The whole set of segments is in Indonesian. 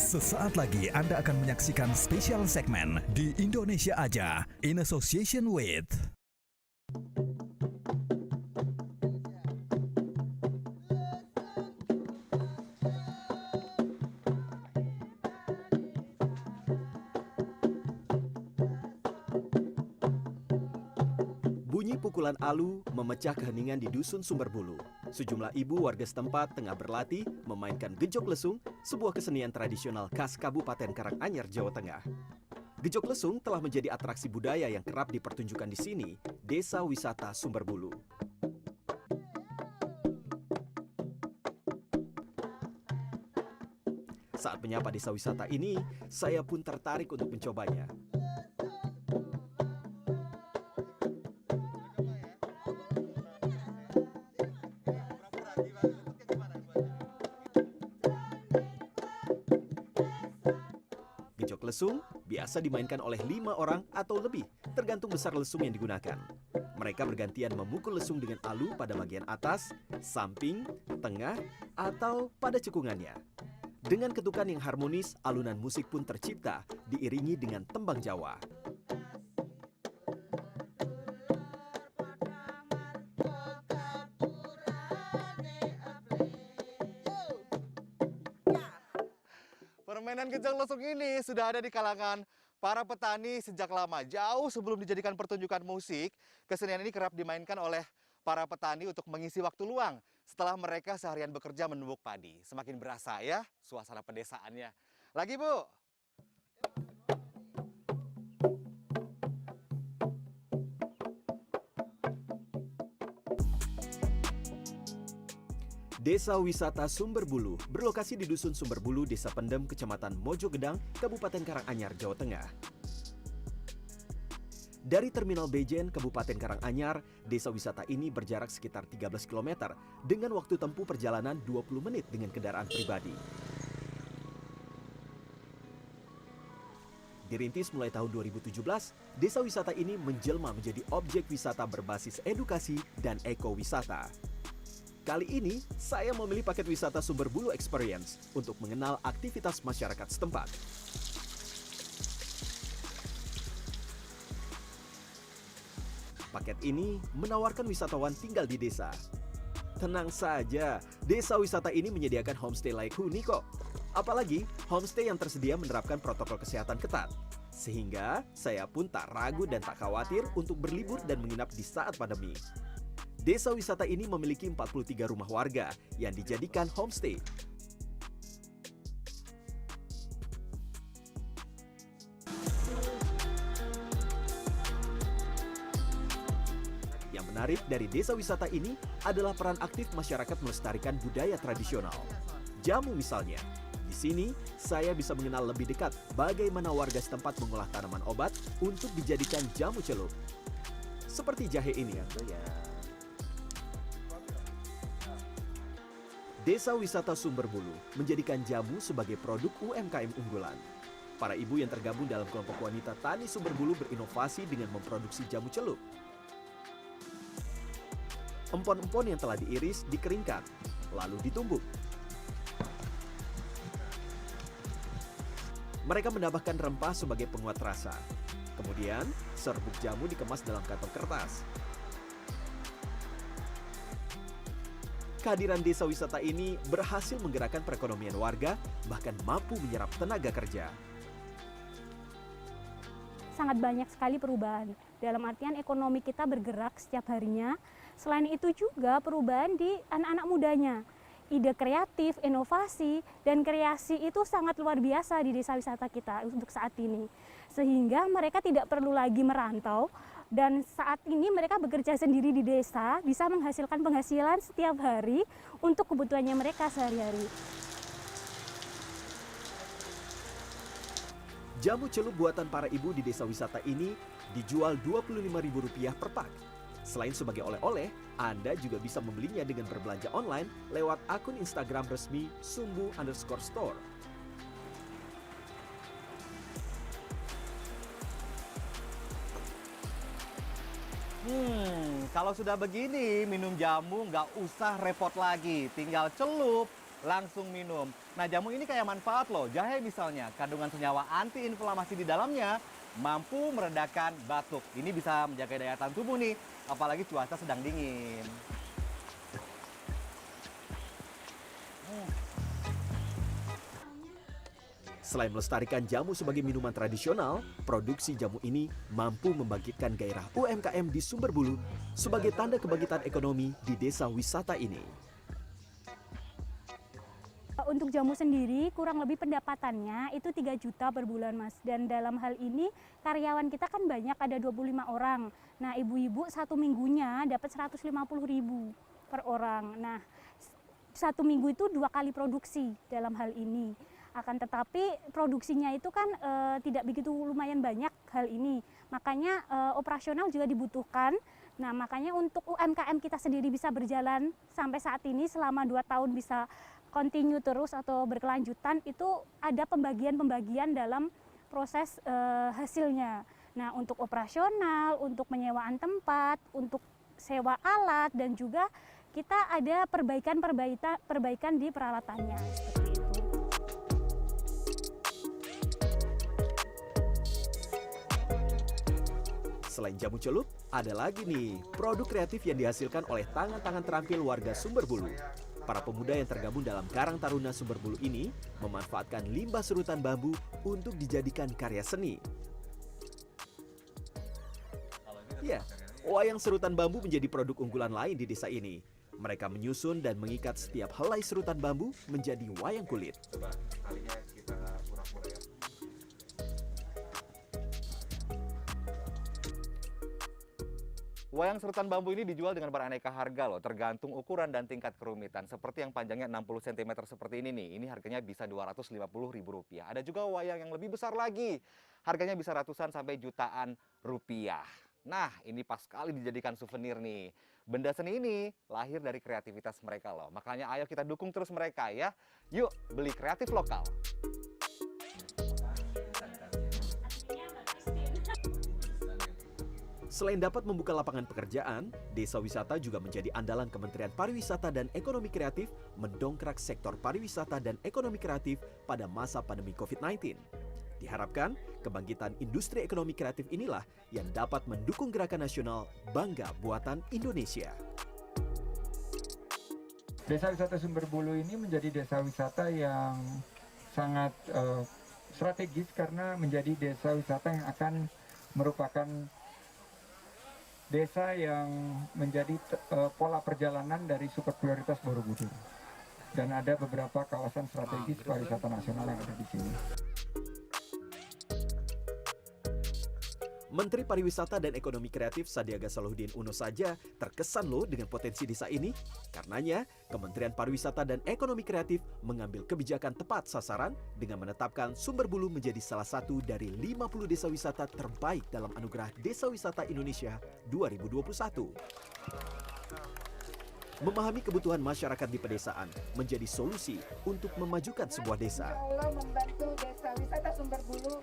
Sesaat lagi Anda akan menyaksikan spesial segmen di Indonesia Aja in association with Bunyi pukulan alu memecah keheningan di Dusun Sumberbulu. Sejumlah ibu warga setempat tengah berlatih memainkan gejok lesung, sebuah kesenian tradisional khas Kabupaten Karanganyar, Jawa Tengah. Gejok lesung telah menjadi atraksi budaya yang kerap dipertunjukkan di sini, Desa Wisata Sumberbulu. Saat menyapa desa wisata ini, saya pun tertarik untuk mencobanya. Gejok lesung biasa dimainkan oleh 5 orang atau lebih, tergantung besar lesung yang digunakan. Mereka bergantian memukul lesung dengan alu pada bagian atas, samping, tengah, atau pada cekungannya. Dengan ketukan yang harmonis, alunan musik pun tercipta, diiringi dengan tembang Jawa. Permainan gejok lesung ini sudah ada di kalangan para petani sejak lama. Jauh sebelum dijadikan pertunjukan musik, kesenian ini kerap dimainkan oleh para petani untuk mengisi waktu luang setelah mereka seharian bekerja menumbuk padi. Semakin berasa ya suasana pedesaannya. Lagi, Bu. Desa Wisata Sumberbulu berlokasi di Dusun Sumberbulu, Desa Pendem, Kecamatan Mojogedang, Kabupaten Karanganyar, Jawa Tengah. Dari Terminal Bejen, Kabupaten Karanganyar, desa wisata ini berjarak sekitar 13 km dengan waktu tempuh perjalanan 20 menit dengan kendaraan pribadi. Dirintis mulai tahun 2017, desa wisata ini menjelma menjadi objek wisata berbasis edukasi dan ekowisata. Kali ini, saya memilih paket wisata Sumberbulu Experience untuk mengenal aktivitas masyarakat setempat. Paket ini menawarkan wisatawan tinggal di desa. Tenang saja, desa wisata ini menyediakan homestay layak huni kok. Apalagi, homestay yang tersedia menerapkan protokol kesehatan ketat. Sehingga, saya pun tak ragu dan tak khawatir untuk berlibur dan menginap di saat pandemi. Desa wisata ini memiliki 43 rumah warga yang dijadikan homestay. Yang menarik dari desa wisata ini adalah peran aktif masyarakat melestarikan budaya tradisional. Jamu misalnya. Di sini, saya bisa mengenal lebih dekat bagaimana warga setempat mengolah tanaman obat untuk dijadikan jamu celup. Seperti jahe ini. Desa Wisata Sumberbulu menjadikan jamu sebagai produk UMKM unggulan. Para ibu yang tergabung dalam kelompok wanita tani Sumberbulu berinovasi dengan memproduksi jamu celup. Empon-empon yang telah diiris dikeringkan, lalu ditumbuk. Mereka menambahkan rempah sebagai penguat rasa. Kemudian, serbuk jamu dikemas dalam kantong kertas. Kehadiran desa wisata ini berhasil menggerakkan perekonomian warga, bahkan mampu menyerap tenaga kerja. Sangat banyak sekali perubahan. Dalam artian ekonomi kita bergerak setiap harinya. Selain itu juga perubahan di anak-anak mudanya. Ide kreatif, inovasi, dan kreasi itu sangat luar biasa di desa wisata kita untuk saat ini. Sehingga mereka tidak perlu lagi merantau, dan saat ini mereka bekerja sendiri di desa, bisa menghasilkan penghasilan setiap hari untuk kebutuhannya mereka sehari-hari. Jamu celup buatan para ibu di desa wisata ini dijual Rp25.000 per pak. Selain sebagai oleh-oleh, Anda juga bisa membelinya dengan berbelanja online lewat akun Instagram resmi sumbu_store. Kalau sudah begini, minum jamu nggak usah repot lagi. Tinggal celup, langsung minum. Nah, jamu ini kayak manfaat loh. Jahe misalnya, kandungan senyawa antiinflamasi di dalamnya mampu meredakan batuk. Ini bisa menjaga daya tahan tubuh nih, apalagi cuaca sedang dingin. Selain melestarikan jamu sebagai minuman tradisional, produksi jamu ini mampu membangkitkan gairah UMKM di Sumberbulu sebagai tanda kebangkitan ekonomi di desa wisata ini. Untuk jamu sendiri kurang lebih pendapatannya itu 3 juta per bulan, Mas. Dan dalam hal ini karyawan kita kan banyak, ada 25 orang. Nah, ibu-ibu satu minggunya dapat 150.000 per orang. Nah, satu minggu itu 2 kali produksi dalam hal ini. Akan tetapi produksinya itu kan tidak begitu lumayan banyak hal ini. Makanya operasional juga dibutuhkan. Nah, makanya untuk UMKM kita sendiri bisa berjalan sampai saat ini selama 2 tahun bisa continue terus atau berkelanjutan, itu ada pembagian-pembagian dalam proses hasilnya. Nah, untuk operasional, untuk penyewaan tempat, untuk sewa alat, dan juga kita ada perbaikan di peralatannya. Seperti itu. Selain jamu celup, ada lagi nih produk kreatif yang dihasilkan oleh tangan-tangan terampil warga Sumberbulu. Para pemuda yang tergabung dalam Karang Taruna Sumberbulu ini memanfaatkan limbah serutan bambu untuk dijadikan karya seni. Ya, wayang serutan bambu menjadi produk unggulan lain di desa ini. Mereka menyusun dan mengikat setiap helai serutan bambu menjadi wayang kulit. Coba kalinya kita pura-pura ya. Wayang serutan bambu ini dijual dengan beraneka harga loh, tergantung ukuran dan tingkat kerumitan. Seperti yang panjangnya 60 cm seperti ini nih, ini harganya bisa Rp250.000. Ada juga wayang yang lebih besar lagi, harganya bisa ratusan sampai jutaan rupiah. Nah, ini pas sekali dijadikan souvenir nih. Benda seni ini lahir dari kreativitas mereka loh. Makanya ayo kita dukung terus mereka ya. Yuk, beli kreatif lokal. Selain dapat membuka lapangan pekerjaan, desa wisata juga menjadi andalan Kementerian Pariwisata dan Ekonomi Kreatif mendongkrak sektor pariwisata dan ekonomi kreatif pada masa pandemi COVID-19. Diharapkan, kebangkitan industri ekonomi kreatif inilah yang dapat mendukung gerakan nasional Bangga Buatan Indonesia. Desa wisata Sumberbulu ini menjadi desa wisata yang sangat strategis karena menjadi desa wisata yang akan merupakan desa yang menjadi pola perjalanan dari super prioritas Borobudur. Dan ada beberapa kawasan strategis pariwisata nasional yang ada di sini. Menteri Pariwisata dan Ekonomi Kreatif Sandiaga Salahuddin Uno saja terkesan loh dengan potensi desa ini. Karenanya, Kementerian Pariwisata dan Ekonomi Kreatif mengambil kebijakan tepat sasaran dengan menetapkan Sumberbulu menjadi salah satu dari 50 desa wisata terbaik dalam Anugerah Desa Wisata Indonesia 2021. Memahami kebutuhan masyarakat di pedesaan menjadi solusi untuk memajukan sebuah desa. Allah membantu desa wisata Sumberbulu.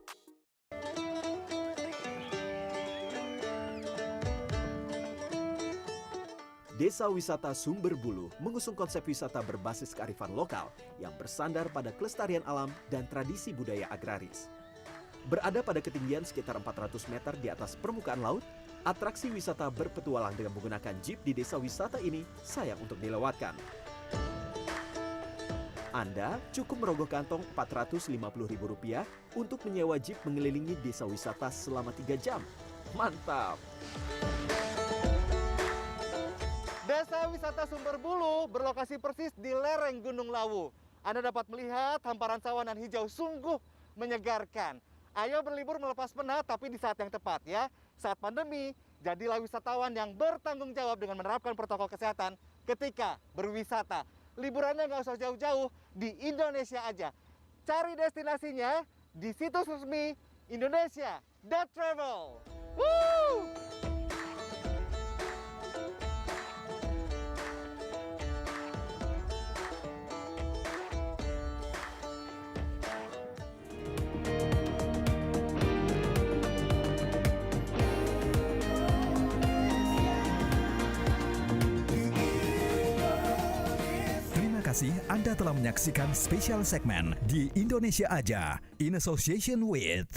Desa Wisata Sumberbulu mengusung konsep wisata berbasis kearifan lokal yang bersandar pada kelestarian alam dan tradisi budaya agraris. Berada pada ketinggian sekitar 400 meter di atas permukaan laut, atraksi wisata berpetualang dengan menggunakan jeep di desa wisata ini sayang untuk dilewatkan. Anda cukup merogoh kantong Rp450.000 untuk menyewa jeep mengelilingi desa wisata selama 3 jam. Mantap! Desa wisata Sumberbulu berlokasi persis di lereng Gunung Lawu. Anda dapat melihat hamparan sawah nan hijau sungguh menyegarkan. Ayo berlibur melepas penat tapi di saat yang tepat ya. Saat pandemi, jadilah wisatawan yang bertanggung jawab dengan menerapkan protokol kesehatan ketika berwisata. Liburannya nggak usah jauh-jauh, di Indonesia aja. Cari destinasinya di situs resmi Indonesia.travel. Woo! kasih Anda telah menyaksikan spesial segmen di Indonesia Aja in association with